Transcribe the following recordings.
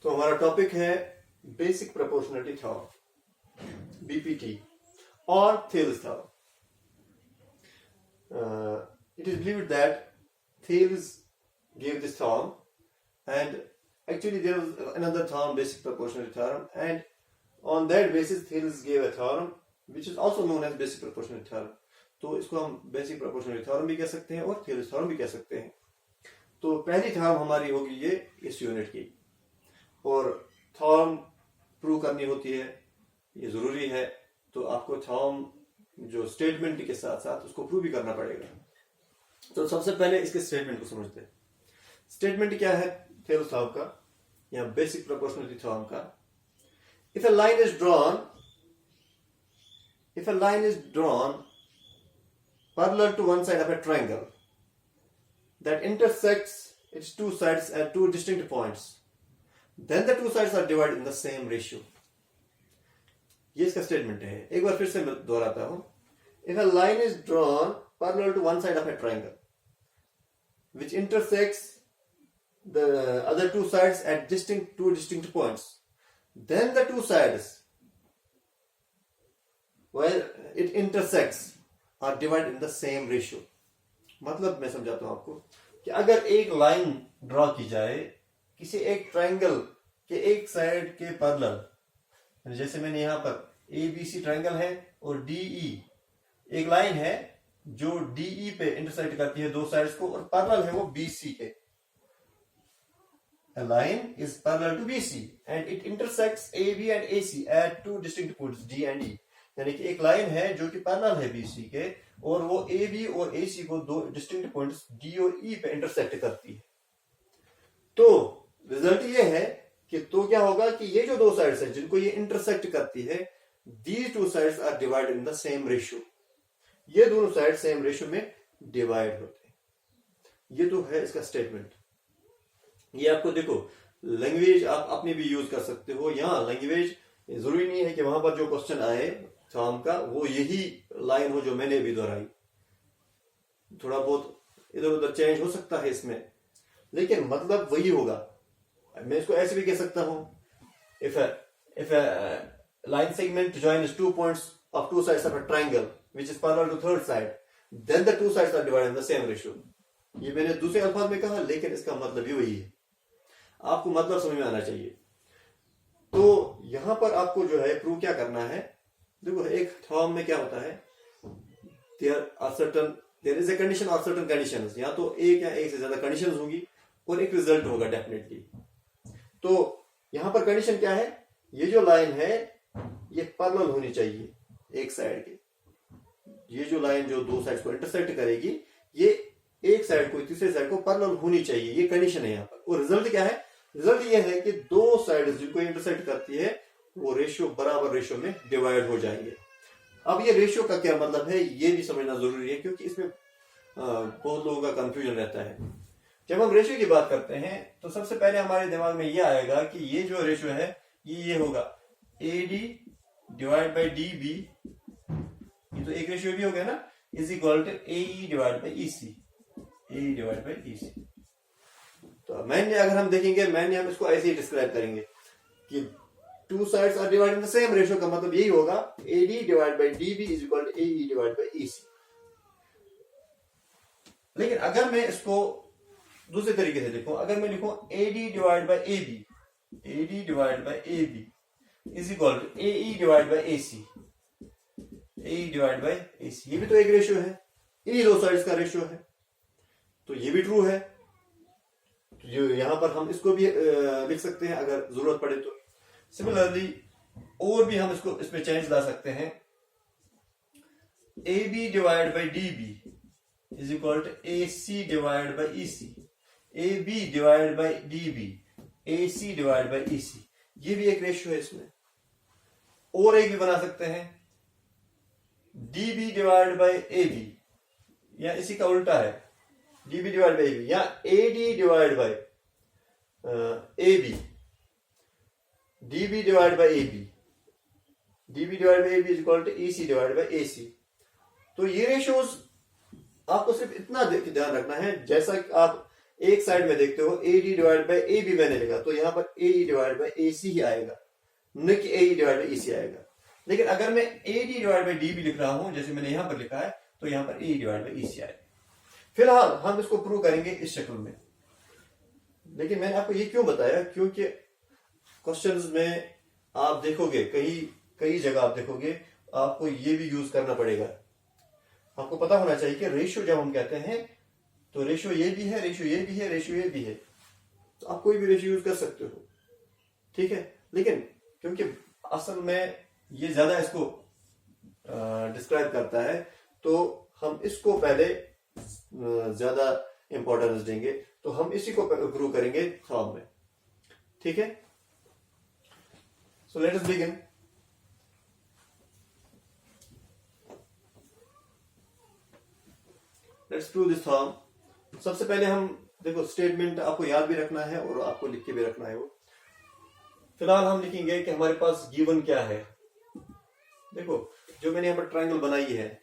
तो हमारा टॉपिक है बेसिक प्रोपोर्शनलिटी थ्योरम बीपीटी और Thales theorem. It is believed that Thales gave this theorem, and actually there was another theorem, basic proportionality theorem, and on that basis Thales gave a theorem which is also known as basic proportionality theorem. तो इसको हम basic proportionality theorem भी कह सकते हैं और थेलिस theorem भी कह सकते हैं. तो पहली थ्योरम हमारी होगी ये इस यूनिट की, और थ्योरम प्रूव करनी होती है, ये जरूरी है. तो आपको थ्योरम जो स्टेटमेंट के साथ साथ उसको प्रूव भी करना पड़ेगा. तो सबसे पहले इसके स्टेटमेंट को समझते हैं. स्टेटमेंट क्या है थेलिस थ्योरम का या बेसिक प्रोपोर्शनलिटी थ्योरम का? If a line is drawn parallel to one side of a triangle that intersects its two sides at two distinct points, then the two sides are divided in the same ratio. ये इसका statement है. एक बार फिर से मैं दोहराता हूं. If a line is drawn parallel to one side of a triangle which intersects the other two sides at two distinct points, then the two sides where it intersects are divided in the same ratio. मतलब मैं समझाता हूं आपको कि अगर एक line draw की जाए किसी एक ट्रायंगल के एक साइड के पैरेलल, जैसे मैंने यहां पर ABC ट्रायंगल है और DE एक लाइन है जो DE पे इंटरसेक्ट करती है दो साइड्स को और पैरेलल है वो BC के. A line is parallel to BC and it intersects AB and AC at two distinct points D and E. यानी कि एक लाइन है जो कि पैरेलल है BC के और वो AB और AC को दो डिस्टिंक्ट पॉइंट्स D और E पे इंटरसेक्ट करती है. तो रिजल्ट ये है कि तो क्या होगा कि ये जो दो साइड्स हैं जिनको ये इंटरसेक्ट करती है, these two sides are divided in the same ratio. ये दोनों साइड सेम रेशियो में डिवाइड होते हैं. ये तो है इसका स्टेटमेंट. ये आपको देखो लैंग्वेज आप अपनी भी यूज कर सकते हो. यहाँ लैंग्वेज जरूरी नहीं है कि वहां पर जो क्वेश्चन आए थ्योरम का वो यही लाइन हो जो मैंने भी दोहराई. थोड़ा बहुत इधर उधर चेंज हो सकता है इसमें, लेकिन मतलब वही होगा. मैं इसको ऐसे भी कह सकता हूं, if a line segment joins two points of two sides of a triangle which is parallel to third side, then the two sides are divided in the same ratio. ये मैंने दूसरे अल्फाज में कहा, लेकिन इसका मतलब भी वही है. आपको मतलब समझ में आना चाहिए. तो यहां पर आपको जो है प्रूव क्या करना है. देखो एक थ्योरम में क्या होता है, देयर इज अ कंडीशन और सर्टेन कंडीशंस. या तो एक या एक से ज्यादा कंडीशंस होंगी और एक रिजल्ट होगा डेफिनेटली. तो यहां पर कंडीशन क्या है, ये जो लाइन है ये पैरेलल होनी चाहिए एक साइड के. ये जो लाइन जो दो साइड्स को इंटरसेक्ट करेगी ये एक साइड को तीसरे साइड को पैरेलल होनी चाहिए. ये कंडीशन है यहां पर. और रिजल्ट क्या है, रिजल्ट ये है कि दो साइड जिनको इंटरसेक्ट करती है वो रेशियो बराबर रेशियो में डिवाइड हो जाएंगे. अब ये रेशियो का क्या मतलब है ये भी समझना जरूरी है, क्योंकि इसमें बहुत लोगों का कंफ्यूजन रहता है. जब हम रेशियो की बात करते हैं तो सबसे पहले हमारे दिमाग में ये आएगा कि ये जो रेशियो है ये होगा AD डिवाइड बाई DB. ये तो एक रेशियो भी हो गया ना, is equal to AE divide by EC. AE divide by EC. तो मैंने अगर हम देखेंगे, मैंने हम इसको ऐसे ही डिस्क्राइब करेंगे कि two sides are divided in the same ratio का मतलब यही होगा AD divide by DB is equal to AE divide by EC. लेकिन अगर मैं इसको दूसरे तरीके से लिखूं, अगर मैं लिखूं AD divide by AB, AD divide by AB is equal to AE divide by AC, AE divide by AC. ये भी तो एक रेशियो है, इन्हीं दो साइड्स का रेशियो है. तो ये भी ट्रू है. जो यहां पर हम इसको भी लिख सकते हैं अगर जरूरत पड़े तो. सिमिलरली और भी हम इसको इसमें चेंज ला सकते हैं. AB divide by DB is equal to AC divide by EC, AB divide by DB AC divide by EC. ये भी एक रेशियो है इसमें. और एक भी बना सकते हैं DB डिवाइड बाई AB, या इसी का उल्टा है DB डिवाइड बाई AB, या AD divide by AB, DB divide by AB, DB divide by AB is equal to EC divide by AC. तो ये रेशियोज आपको सिर्फ इतना ध्यान रखना है, जैसा कि आप एक साइड में देखते हो AD डिवाइड बाई AB मैंने लिखा, तो यहाँ पर AE डिवाइड बाई AC ही आएगा, न कि AE डिवाइड बाई EC आएगा। लेकिन अगर मैं AD डिवाइड बाई DB लिख रहा हूं, जैसे मैंने यहां पर लिखा है, तो यहां पर AE डिवाइड बाई EC आएगा। फिलहाल हम इसको प्रूव करेंगे इस शक्ल में। लेकिन मैंने आपको ये क्यों बताया, क्योंकि क्वेश्चंस में आप देखोगे, कई जगह आप देखोगे आपको ये भी यूज करना पड़ेगा। आपको पता होना चाहिए कि रेशियो जब हम कहते हैं तो रेशियो ये भी है, रेशियो ये भी है, रेशियो ये भी है, तो आप कोई भी रेशियो यूज कर सकते हो, ठीक है। लेकिन क्योंकि असल में ये ज्यादा इसको डिस्क्राइब करता है, तो हम इसको पहले ज्यादा इंपॉर्टेंस देंगे, तो हम इसी को प्रूव करेंगे फॉर्म में, ठीक है। So let us begin. Let's prove this form. सबसे पहले हम देखो, स्टेटमेंट आपको याद भी रखना है और आपको लिख के भी रखना है वो। फिलहाल हम लिखेंगे कि हमारे पास गिवन क्या है। देखो, जो मैंने यहाँ पर ट्रायंगल बनाई है,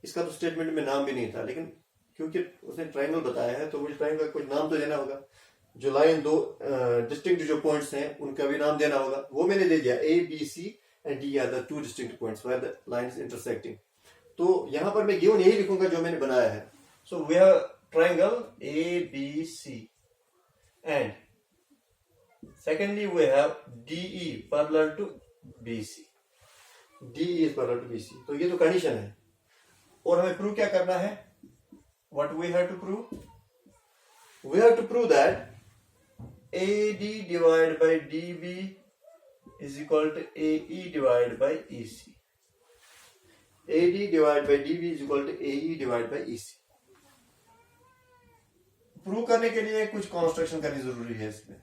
इसका तो स्टेटमेंट में नाम भी नहीं था, लेकिन क्योंकि उसने ट्रायंगल बताया है तो मुझे ट्रायंगल का कुछ नाम तो देना होगा। जो लाइन दो डिस्टिंक्ट जो पॉइंट्स हैं उनका भी नाम देना होगा, वो मैंने दे दिया। A, B, C and D are the two distinct points where the line is intersecting। तो यहां पर मैं गिवन यही लिखूंगा जो मैंने बनाया है। So we have triangle ABC and secondly we have DE parallel to BC। DE is parallel to BC, तो ये तो कंडीशन है। और हमें प्रूव क्या करना है? What we have to prove? We have to prove that AD divided by DB is equal to AE divided by EC। AD divided by DB is equal to AE divided by EC। Prove करने के लिए कुछ construction करनी जरूरी है इसमें।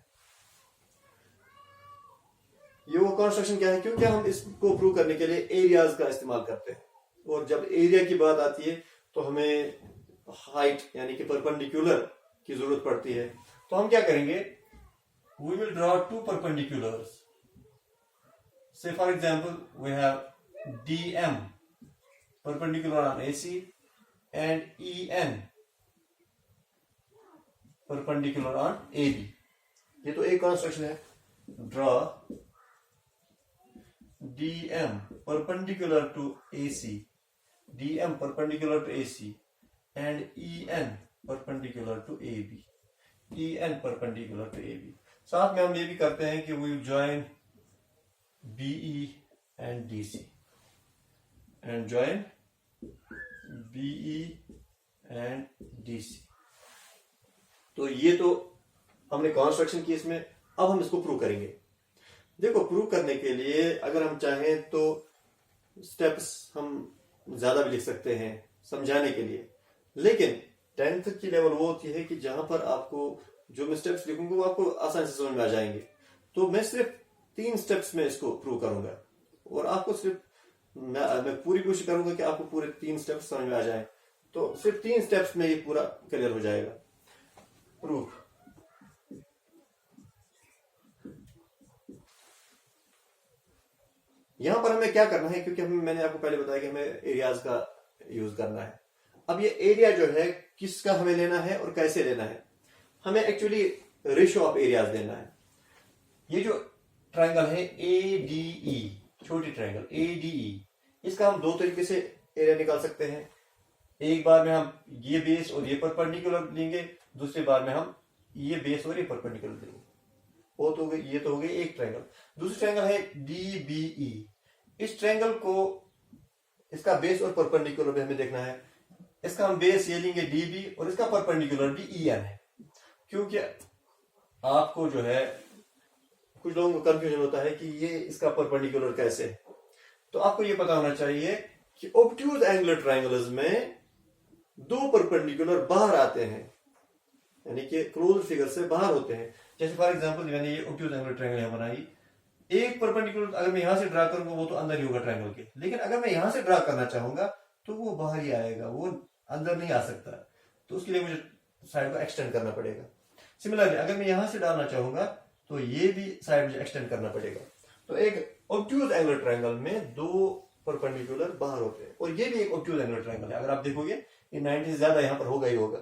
ये वो कंस्ट्रक्शन क्या है? क्योंकि हम इसको प्रूव करने के लिए एरियाज का इस्तेमाल करते हैं, और जब एरिया की बात आती है तो हमें हाइट यानी कि परपेंडिकुलर की जरूरत पड़ती है। तो हम क्या करेंगे? We will draw two perpendiculars. Say for example we have DM perpendicular on AC and EN perpendicular on AB। ये तो एक कंस्ट्रक्शन है। Draw DM perpendicular to AC, DM perpendicular to AC and EN perpendicular to AB, EN perpendicular to AB। साथ में हम ये भी करते हैं कि we join BE and DC and join BE and DC। तो ये तो हमने कंस्ट्रक्शन की इसमें। अब हम इसको प्रूव करेंगे। देखो, प्रूव करने के लिए अगर हम चाहें तो स्टेप्स हम ज्यादा भी लिख सकते हैं समझाने के लिए, लेकिन 10th की लेवल वो होती है कि जहां पर आपको जो मैं स्टेप्स लिखूंगा वो आपको आसानी से समझ में आ जाएंगे। तो मैं सिर्फ 3 स्टेप्स में इसको प्रूव करूंगा, और आपको सिर्फ मैं पूरी कोशिश करूंगा कि आपको पूरे 3 स्टेप्स समझ में आ जाएं। तो सिर्फ 3 स्टेप्स में ये पूरा क्लियर हो जाएगा। प्रूफ। यहां पर हमें क्या करना है, क्योंकि मैंने आपको पहले बताया कि हमें एरियाज का यूज करना है। अब ये एरिया जो है किसका हमें लेना है और कैसे लेना है? हमें एक्चुअली रेशियो ऑफ एरियाज देना है। ये जो ट्रायंगल है ADE, छोटी ट्रायंगल ADE, इसका हम 2 तरीके से एरिया निकाल सकते हैं। एक बार में हम ये बेस और ये परपेंडिकुलर लेंगे, दूसरी बार में हम ये बेस और ये परपेंडिकुलर लेंगे। वो तो ये तो हो गई एक ट्रायंगल। दूसरी ट्रायंगल है DBE। इस ट्रायंगल को इसका बेस और परपेंडिकुलर भी हमें देखना है। इसका हम बेस ये लेंगे DB और इसका परपेंडिकुलर भी EN है। क्योंकि आपको जो है कुछ लोगों को कंफ्यूजन होता है कि ये इसका परपेंडिकुलर कैसे है। तो आपको ये पता होना चाहिए कि ऑब्ट्यूज एंगुलर ट्रायंगल्स में 2 परपेंडिकुलर बाहर आते हैं, यानी कि क्लोज फिगर से बाहर होते हैं। जैसे फॉर एग्जांपल मैंने ये ऑब्ट्यूज एंगुलर ट्रायंगल यहां बनाई, एक परपेंडिकुलर अगर मैं यहां से ड्रा करूंगा वो तो अंदर ही होगा ट्रायंगल के, लेकिन अगर मैं यहां से ड्रा करना चाहूंगा तो वो बाहर ही आएगा, वो अंदर नहीं आ सकता। तो उसके लिए मुझे साइड को एक्सटेंड करना पड़ेगा। सिमिलरली अगर मैं यहां से डालना चाहूंगा तो ये भी साइड मुझे एक्सटेंड करना पड़ेगा। तो एक ऑब्ट्यूज एंगुलर ट्रायंगल में 2 परपेंडिकुलर बाहर होते हैं, और ये भी एक ऑब्ट्यूज एंगुलर ट्रायंगल है। अगर आप देखोगे ये 90 से ज्यादा यहां पर होगा ही होगा।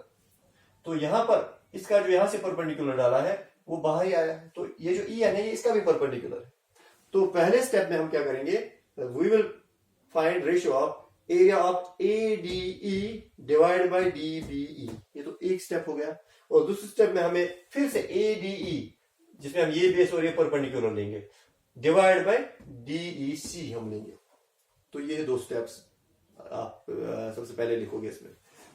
तो यहां पर इसका जो यहाँ से परपेंडिकुलर डाला है वो बाहर ही आया है, तो ये जो ई एन है ये इसका भी परपेंडिकुलर है। तो पहले स्टेप में हम क्या करेंगे, we will find ratio of area of ADE divide by DBE, ये तो एक स्टेप हो गया। और दूसरे स्टेप में हमें फिर से ADE, जिसमें हम ये बेस और ये परपेंडिकुलर लेंगे, डिवाइड बाय DEC हम लेंगे। तो ये दो स्टेप्स आप सबसे पहले लिखोगे इसमें।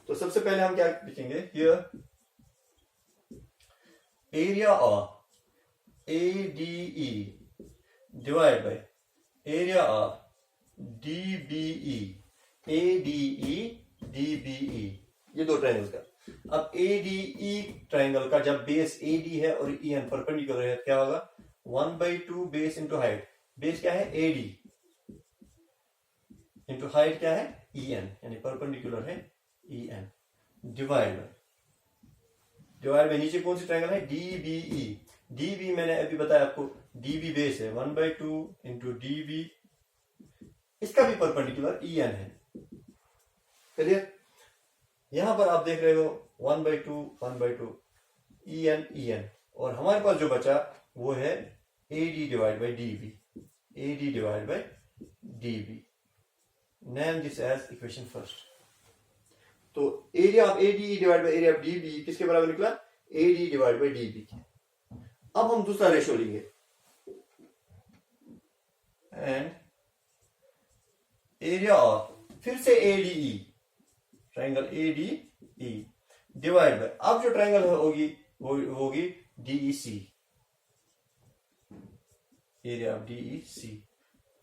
तो सबसे पहले हम क्या लिखेंगे, here area of ADE divide by area of DBE, ADE DBE, ये दो ट्रायंगल का। अब ADE ट्रायंगल का जब बेस AD है और EN परपेंडिकुलर है, क्या होगा, 1/2 बेस इंटू हाइट। बेस क्या है AD इंटू हाइट क्या है EN, यानी परपेंडिकुलर है EN, डिवाइड बाय नीचे कौन सी ट्रायंगल है DBE। DB मैंने अभी बताया आपको, DB बेस है 1/2 इंटू DB, इसका भी परपेंडिकुलर EN है। क्लियर? यहां पर आप देख रहे हो 1/2 EN, और हमारे पास जो बचा वो है AD divide by DB, AD divide by DB। Name this as equation first. तो area of ADE divide by area of DB किसके बराबर निकला, AD डिवाइड बाय DB। अब हम दूसरा रेशियो लेंगे, एंड एरिया ऑफ फिर से ADE, triangle ADE divide bye, अब जो ट्रायंगल होगी वो होगी DEC, एरिया ऑफ DEC,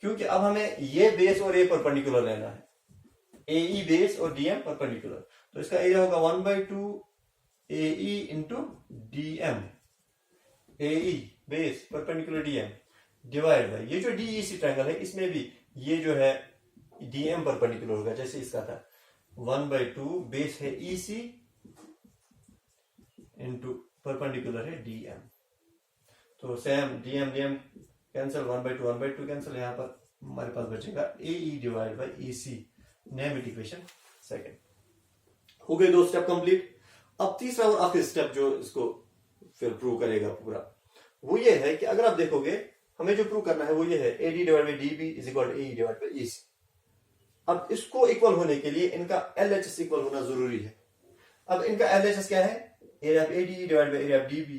क्योंकि अब हमें ये बेस और ये परपेंडिकुलर लेना है, AE बेस और DM परपेंडिकुलर। तो इसका एरिया होगा 1/2 AE into DM, AE base perpendicular DM divide by, ये जो DEC ट्रायंगल है इसमें भी ये जो है DM परपेंडिकुलर होगा, जैसे इसका था 1/2 बेस है EC इंटू परपेंडिकुलर है DM। तो सेम DM कैंसिल, 1/2 कैंसिल, यहां पर हमारे पास बचेगा AE divide by EC। Name it equation second. हो गए दो स्टेप कंप्लीट। अब तीसरा और आखिरी स्टेप जो इसको फिर प्रूव करेगा पूरा, वो ये है कि अगर आप देखोगे हमें जो प्रूव करना है वो ये है AD divide by DB is equal to AE divide by EC। अब इसको इक्वल होने के लिए इनका LHS इक्वल होना जरूरी है। अब इनका LHS क्या है, area of ADE divide by area of DB,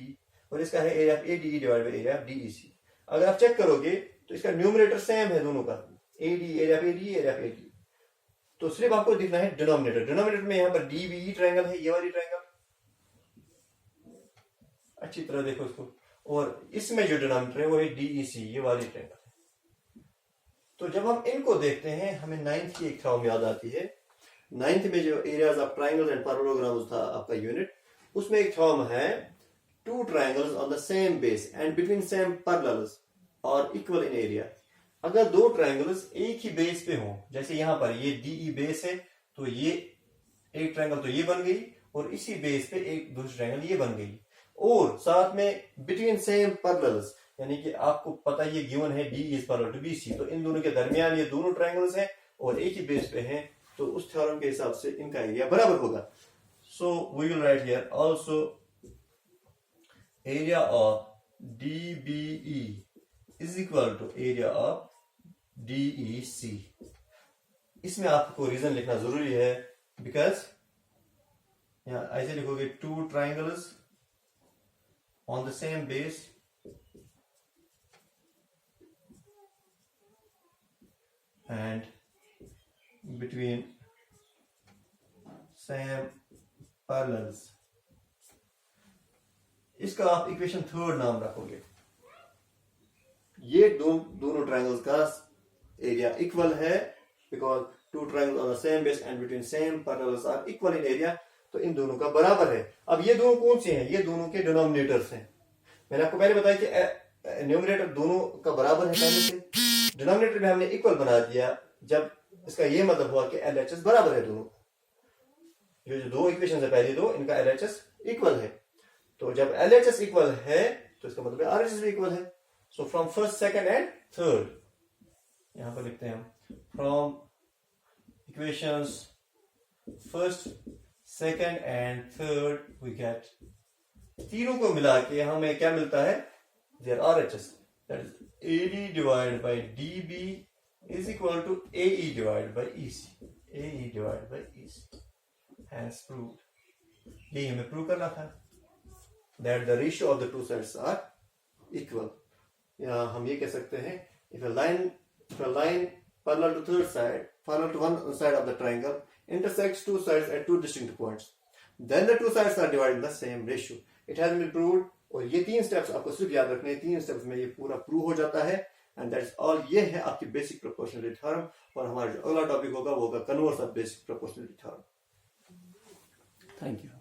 और इसका है area of ADE divide by area of DEC। अगर आप चेक करोगे तो इसका न्यूमरेटर सेम है दोनों का, area of ADE, area of ADE। तो सिर्फ आपको दिखना है डिनोमिनेटर में, यहां पर DBE ट्रायंगल है, ये वाली ट्रायंगल, अच्छी तरह देखो इसको, और इसमें जो डिनोमिनेटर है वो है DEC, ये वाली ट्रायंगल है। तो जब हम इनको देखते हैं हमें 9th की एक थ्योरम याद आती है। 9th में जो areas of triangles and parallelograms था आपका यूनिट, उसमें एक थ्योरम है, to triangles on the same base and between same parallels और इक्वल इन एरिया। अगर दो ट्रायंगल्स एक ही बेस पे हों, जैसे यहां पर ये DE बेस है, तो ये एक ट्रायंगल तो ये बन गई, और इसी बेस पे एक दूसरी ट्रायंगल ये बन गई, और साथ में बिटवीन सेम पैरेलल्स, यानी कि आपको पता ये गिवन है DE is parallel to BC, तो इन दोनों के दरमियान ये दोनों ट्रायंगल्स हैं और एक ही बेस पे हैं, तो उस थ्योरम के हिसाब से इनका एरिया बराबर होगा। So we will write here also area of DBE is equal to area of DEC। इसमें आपको रीजन लिखना जरूरी है, बिकॉज यहां ऐसे लिखोगे, to triangles on the same base and between same parallels, इसका आप इक्वेशन थर्ड नाम रखोगे। ये दोनों ट्रायंगल्स का एरिया इक्वल है, because two triangles on the same base and between same parallels are equal in area, तो इन दोनों का बराबर है। अब ये दोनों कौन से हैं, ये दोनों के डिनोमिनेटर्स हैं। मैंने आपको पहले बताया कि न्यूमरेटर दोनों का बराबर है पहले से, डिनोमिनेटर में हमने इक्वल बना दिया जब इसका ये मतलब हुआ कि LHS बराबर है दोनों। जो दो इक्वेशन है पहले दो, इनका LHS इक्वल है, तो जब LHS इक्वल है तो इसका मतलब RHS भी इक्वल है। So from first, second and third, यहां पर लिखते हैं हम, from equations first, second and third we get तीनों को मिला के हमें क्या मिलता है, there RHS, that is AD divide by DB is equal to AE divided by EC. AE divided by EC has proved. यही हमें प्रूव करना था, that the ratio of the two sides are equal. या हम ये कह सकते हैं, if a line parallel to third side, parallel to one side of the triangle intersects two sides at two distinct points, then the two sides are divided in the same ratio. It has been proved. और ये 3 steps आपको सिर्फ याद रखने हैं, 3 steps में ये पूरा प्रूव हो जाता है। And that's all. ये है आपकी बेसिक प्रोपोर्शनलिटी थ्योरम। और हमारा जो अगला टॉपिक होगा वो होगा converse of basic proportionality theorem. Thank you.